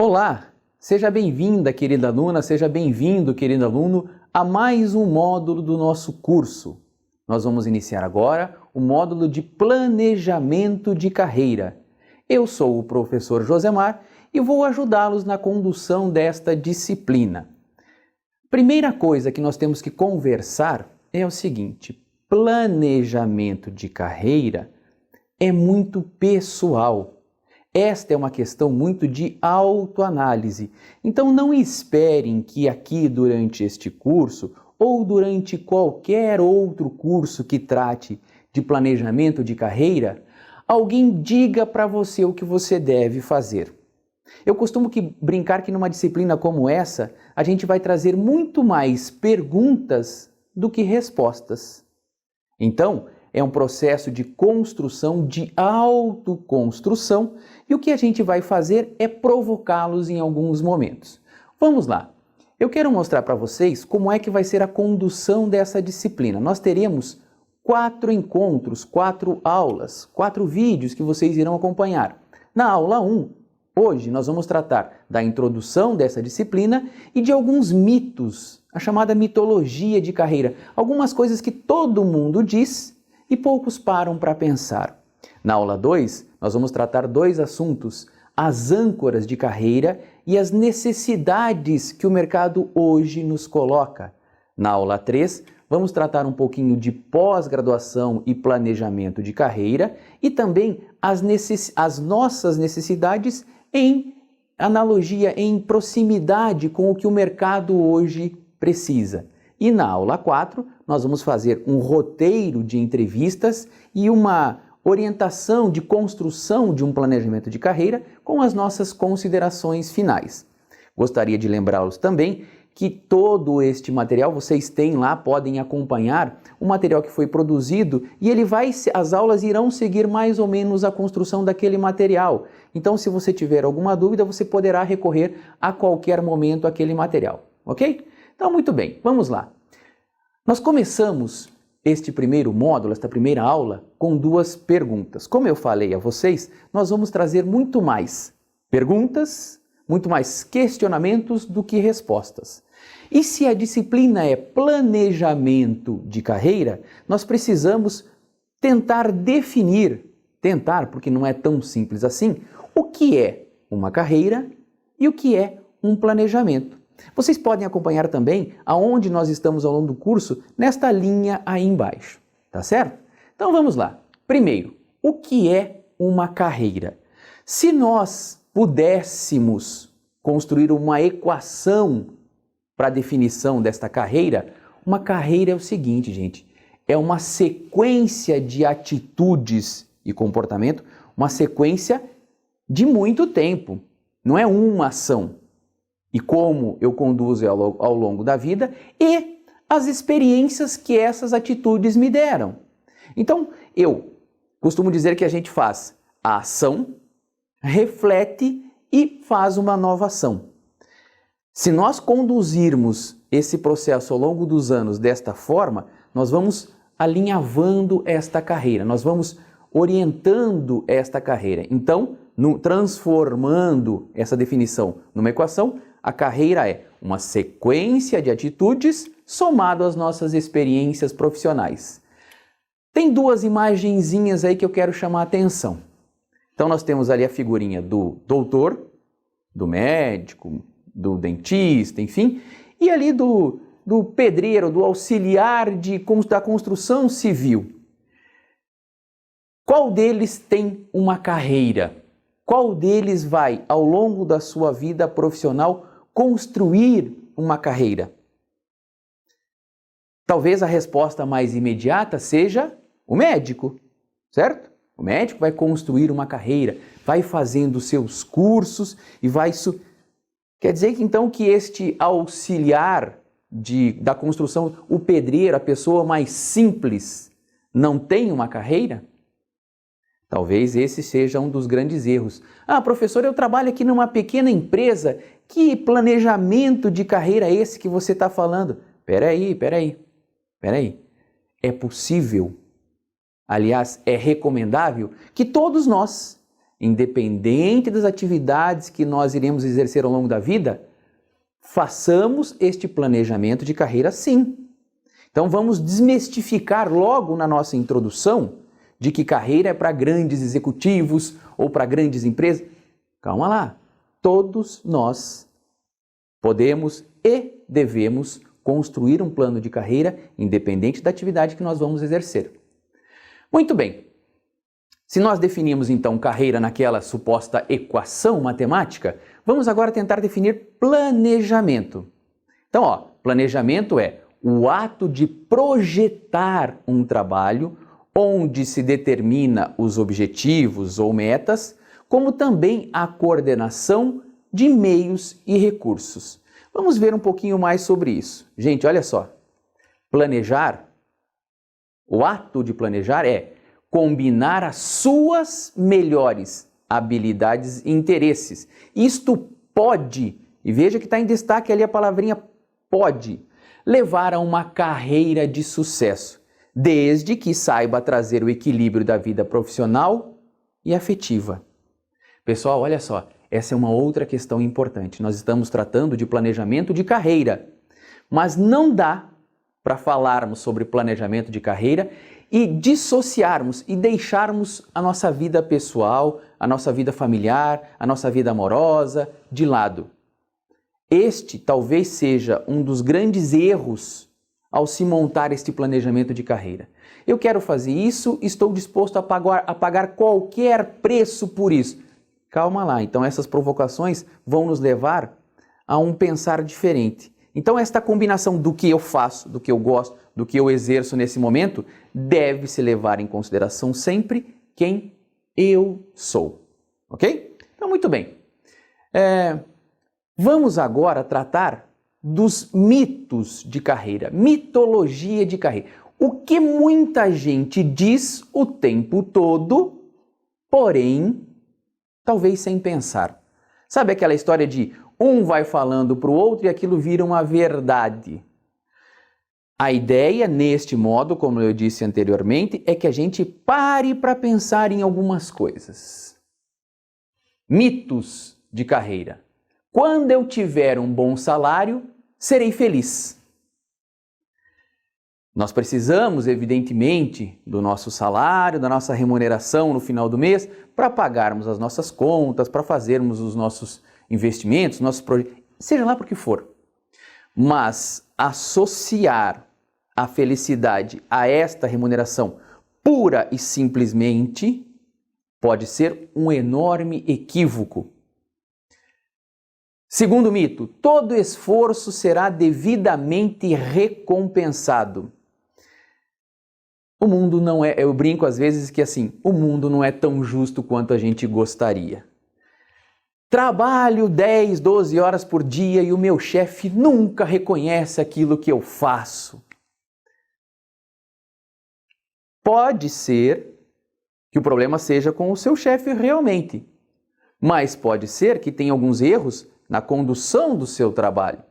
Olá, seja bem-vinda, querida aluna, seja bem-vindo, querido aluno, a mais um módulo do nosso curso. Nós vamos iniciar agora o módulo de planejamento de carreira. Eu sou o professor Josemar e vou ajudá-los na condução desta disciplina. Primeira coisa que nós temos que conversar é o seguinte: planejamento de carreira é muito pessoal. Esta é uma questão muito de autoanálise. Então não esperem que aqui durante este curso ou durante qualquer outro curso que trate de planejamento de carreira, alguém diga para você o que você deve fazer. Eu costumo brincar que numa disciplina como essa, a gente vai trazer muito mais perguntas do que respostas. Então, é um processo de construção, de autoconstrução, e o que a gente vai fazer é provocá-los em alguns momentos. Vamos lá! Eu quero mostrar para vocês como é que vai ser a condução dessa disciplina. Nós teremos 4 encontros, 4 aulas, 4 vídeos que vocês irão acompanhar. Na aula 1, hoje nós vamos tratar da introdução dessa disciplina e de alguns mitos, a chamada mitologia de carreira, algumas coisas que todo mundo diz e poucos param para pensar. Na aula 2, nós vamos tratar 2 assuntos: as âncoras de carreira e as necessidades que o mercado hoje nos coloca. Na aula 3, vamos tratar um pouquinho de pós-graduação e planejamento de carreira e também as nossas necessidades em analogia, em proximidade com o que o mercado hoje precisa. E na aula 4, nós vamos fazer um roteiro de entrevistas e uma orientação de construção de um planejamento de carreira com as nossas considerações finais. Gostaria de lembrá-los também que todo este material vocês têm lá, podem acompanhar o material que foi produzido e as aulas irão seguir mais ou menos a construção daquele material. Então, se você tiver alguma dúvida, você poderá recorrer a qualquer momento àquele material, ok? Então, muito bem, vamos lá. Nós começamos este primeiro módulo, esta primeira aula, com 2 perguntas. Como eu falei a vocês, nós vamos trazer muito mais perguntas, muito mais questionamentos do que respostas. E se a disciplina é planejamento de carreira, nós precisamos tentar definir, porque não é tão simples assim, o que é uma carreira e o que é um planejamento. Vocês podem acompanhar também aonde nós estamos ao longo do curso nesta linha aí embaixo, tá certo? Então vamos lá. Primeiro, o que é uma carreira? Se nós pudéssemos construir uma equação para a definição desta carreira, uma carreira é o seguinte, gente, é uma sequência de atitudes e comportamento, uma sequência de muito tempo, não é uma ação. E como eu conduzo ao longo da vida e as experiências que essas atitudes me deram. Então, eu costumo dizer que a gente faz a ação, reflete e faz uma nova ação. Se nós conduzirmos esse processo ao longo dos anos desta forma, nós vamos alinhavando esta carreira, nós vamos orientando esta carreira. Então, transformando essa definição numa equação, a carreira é uma sequência de atitudes somado às nossas experiências profissionais. Tem 2 imagenzinhas aí que eu quero chamar a atenção. Então nós temos ali a figurinha do doutor, do médico, do dentista, enfim, e ali do pedreiro, do auxiliar da construção civil. Qual deles tem uma carreira? Qual deles vai, ao longo da sua vida profissional, construir uma carreira? Talvez a resposta mais imediata seja o médico, certo? O médico vai construir uma carreira, vai fazendo seus cursos e vai... Quer dizer que então que este auxiliar da construção, o pedreiro, a pessoa mais simples, não tem uma carreira? Talvez esse seja um dos grandes erros. Ah, professor, eu trabalho aqui numa pequena empresa. Que planejamento de carreira é esse que você está falando? Peraí. É possível, aliás, é recomendável que todos nós independente das atividades que nós iremos exercer ao longo da vida, façamos este planejamento de carreira sim. Então vamos desmistificar logo na nossa introdução de que carreira é para grandes executivos ou para grandes empresas. Calma lá, todos nós podemos e devemos construir um plano de carreira independente da atividade que nós vamos exercer. Muito bem, se nós definimos então carreira naquela suposta equação matemática, vamos agora tentar definir planejamento. Então, planejamento é o ato de projetar um trabalho onde se determina os objetivos ou metas, como também a coordenação de meios e recursos. Vamos ver um pouquinho mais sobre isso. Gente, olha só. Planejar, o ato de planejar é combinar as suas melhores habilidades e interesses. Isto pode, e veja que está em destaque ali a palavrinha pode, levar a uma carreira de sucesso, desde que saiba trazer o equilíbrio da vida profissional e afetiva. Pessoal, olha só, essa é uma outra questão importante. Nós estamos tratando de planejamento de carreira, mas não dá para falarmos sobre planejamento de carreira e dissociarmos e deixarmos a nossa vida pessoal, a nossa vida familiar, a nossa vida amorosa de lado. Este talvez seja um dos grandes erros ao se montar este planejamento de carreira. Eu quero fazer isso, estou disposto a pagar qualquer preço por isso. Calma lá, então essas provocações vão nos levar a um pensar diferente. Então esta combinação do que eu faço, do que eu gosto, do que eu exerço nesse momento, deve se levar em consideração sempre quem eu sou. Ok? Então muito bem. Vamos agora tratar dos mitos de carreira, mitologia de carreira. O que muita gente diz o tempo todo, porém, talvez sem pensar. Sabe aquela história de um vai falando para o outro e aquilo vira uma verdade? A ideia, neste modo, como eu disse anteriormente, é que a gente pare para pensar em algumas coisas. Mitos de carreira. Quando eu tiver um bom salário, serei feliz. Nós precisamos, evidentemente, do nosso salário, da nossa remuneração no final do mês, para pagarmos as nossas contas, para fazermos os nossos investimentos, nossos projetos, seja lá por que for. Mas associar a felicidade a esta remuneração pura e simplesmente pode ser um enorme equívoco. Segundo mito, todo esforço será devidamente recompensado. O mundo não é, eu brinco às vezes que assim, o mundo não é tão justo quanto a gente gostaria. Trabalho 10, 12 horas por dia e o meu chefe nunca reconhece aquilo que eu faço. Pode ser que o problema seja com o seu chefe realmente, mas pode ser que tenha alguns erros na condução do seu trabalho.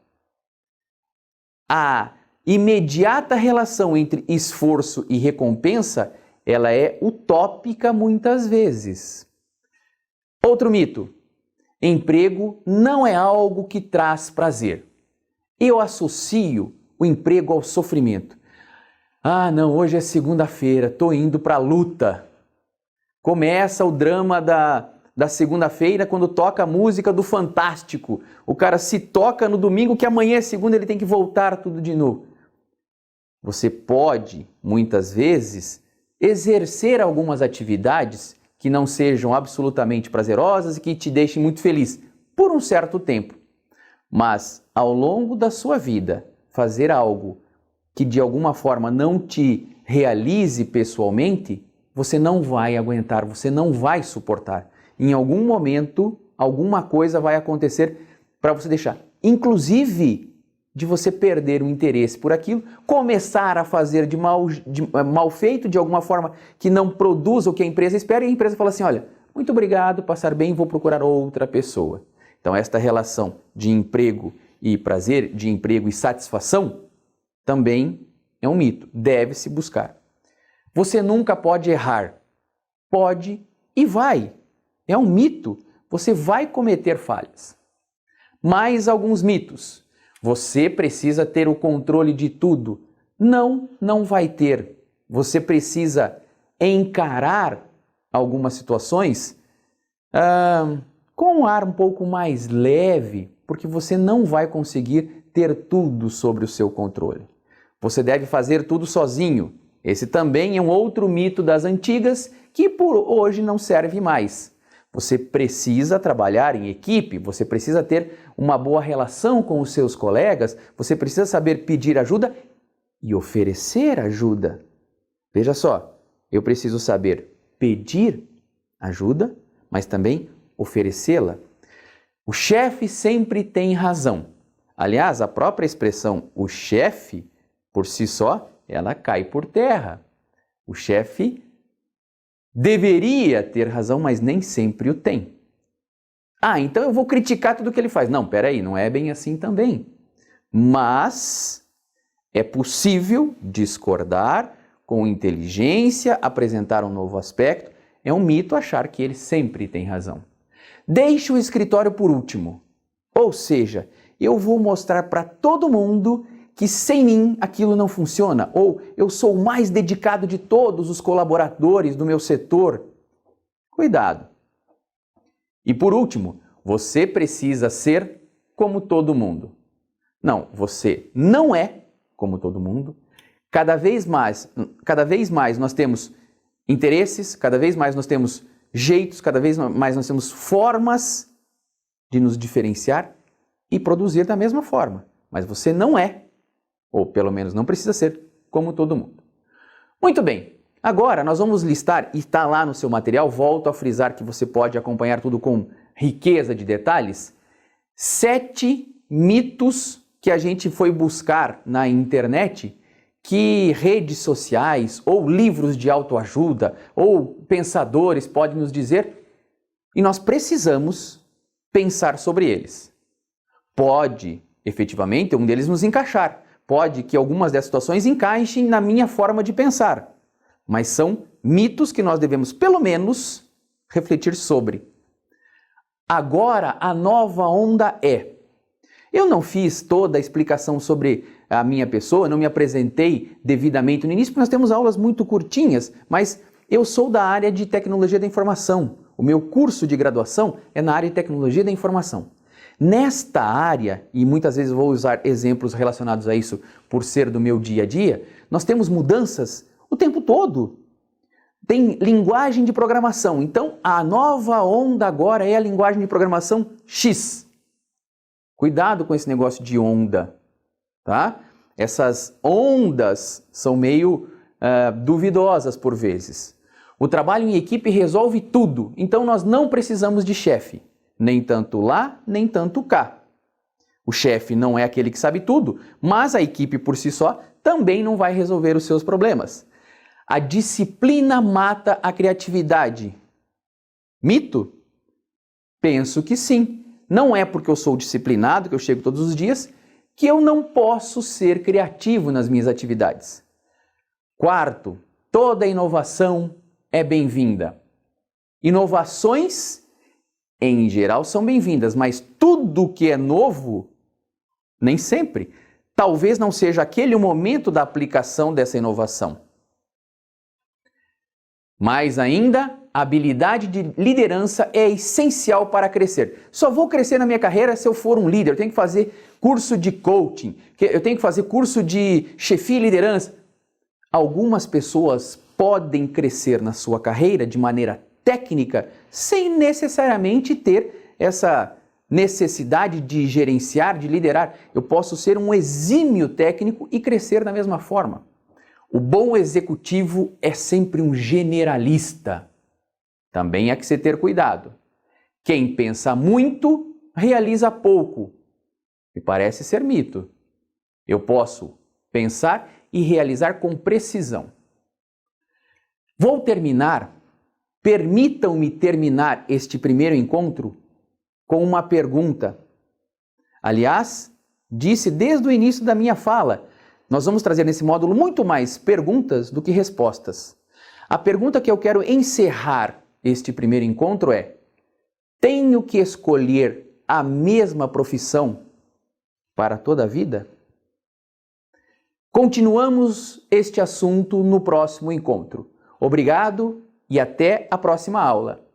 A imediata relação entre esforço e recompensa, ela é utópica muitas vezes. Outro mito: emprego não é algo que traz prazer. Eu associo o emprego ao sofrimento. Ah, não, hoje é segunda-feira, estou indo para a luta. Começa o drama da segunda-feira quando toca a música do Fantástico. O cara se toca no domingo que amanhã é segunda, ele tem que voltar tudo de novo. Você pode, muitas vezes, exercer algumas atividades que não sejam absolutamente prazerosas e que te deixem muito feliz por um certo tempo. Mas, ao longo da sua vida, fazer algo que de alguma forma não te realize pessoalmente, você não vai aguentar, você não vai suportar. Em algum momento, alguma coisa vai acontecer para você deixar. Inclusive, de você perder o interesse por aquilo, começar a fazer de mal feito, de alguma forma que não produza o que a empresa espera, e a empresa fala assim, olha, muito obrigado, passar bem, vou procurar outra pessoa. Então, esta relação de emprego e prazer, de emprego e satisfação, também é um mito, deve-se buscar. Você nunca pode errar. Pode e vai. É um mito. Você vai cometer falhas. Mais alguns mitos. Você precisa ter o controle de tudo. Não vai ter. Você precisa encarar algumas situações com um ar um pouco mais leve, porque você não vai conseguir ter tudo sobre o seu controle. Você deve fazer tudo sozinho. Esse também é um outro mito das antigas que por hoje não serve mais. Você precisa trabalhar em equipe, você precisa ter uma boa relação com os seus colegas, você precisa saber pedir ajuda e oferecer ajuda. Veja só, eu preciso saber pedir ajuda, mas também oferecê-la. O chefe sempre tem razão. Aliás, a própria expressão o chefe, por si só, ela cai por terra. O chefe deveria ter razão, mas nem sempre o tem. Então eu vou criticar tudo que ele faz. Não, peraí, não é bem assim também. Mas é possível discordar com inteligência, apresentar um novo aspecto. É um mito achar que ele sempre tem razão. Deixe o escritório por último. Ou seja, eu vou mostrar para todo mundo que sem mim aquilo não funciona, ou eu sou o mais dedicado de todos os colaboradores do meu setor. Cuidado! E por último, você precisa ser como todo mundo. Não, você não é como todo mundo. Cada vez mais nós temos interesses, cada vez mais nós temos jeitos, cada vez mais nós temos formas de nos diferenciar e produzir da mesma forma. Mas você não é, ou pelo menos não precisa ser, como todo mundo. Muito bem, agora nós vamos listar, e está lá no seu material, volto a frisar que você pode acompanhar tudo com riqueza de detalhes, 7 mitos que a gente foi buscar na internet que redes sociais ou livros de autoajuda ou pensadores podem nos dizer e nós precisamos pensar sobre eles. Pode, efetivamente, um deles nos encaixar. Pode que algumas dessas situações encaixem na minha forma de pensar, mas são mitos que nós devemos, pelo menos, refletir sobre. Agora, a nova onda é... Eu não fiz toda a explicação sobre a minha pessoa, não me apresentei devidamente no início, porque nós temos aulas muito curtinhas, mas eu sou da área de tecnologia da informação. O meu curso de graduação é na área de tecnologia da informação. Nesta área, e muitas vezes vou usar exemplos relacionados a isso por ser do meu dia a dia, nós temos mudanças o tempo todo. Tem linguagem de programação, então a nova onda agora é a linguagem de programação X. Cuidado com esse negócio de onda, tá? Essas ondas são meio duvidosas por vezes. O trabalho em equipe resolve tudo, então nós não precisamos de chefe. Nem tanto lá, nem tanto cá. O chefe não é aquele que sabe tudo, mas a equipe por si só também não vai resolver os seus problemas. A disciplina mata a criatividade. Mito? Penso que sim. Não é porque eu sou disciplinado, que eu chego todos os dias, que eu não posso ser criativo nas minhas atividades. Quarto, toda inovação é bem-vinda. Inovações, em geral, são bem-vindas, mas tudo que é novo, nem sempre. Talvez não seja aquele o momento da aplicação dessa inovação. Mais ainda, a habilidade de liderança é essencial para crescer. Só vou crescer na minha carreira se eu for um líder. Eu tenho que fazer curso de coaching, eu tenho que fazer curso de chefia e liderança. Algumas pessoas podem crescer na sua carreira de maneira técnica sem necessariamente ter essa necessidade de gerenciar, de liderar. Eu posso ser um exímio técnico e crescer da mesma forma. O bom executivo é sempre um generalista. Também há que se ter cuidado. Quem pensa muito, realiza pouco. Me parece ser mito. Eu posso pensar e realizar com precisão. Vou terminar, permitam-me terminar este primeiro encontro com uma pergunta. Aliás, disse desde o início da minha fala, nós vamos trazer nesse módulo muito mais perguntas do que respostas. A pergunta que eu quero encerrar este primeiro encontro é: Tenho que escolher a mesma profissão para toda a vida? Continuamos este assunto no próximo encontro. Obrigado e até a próxima aula.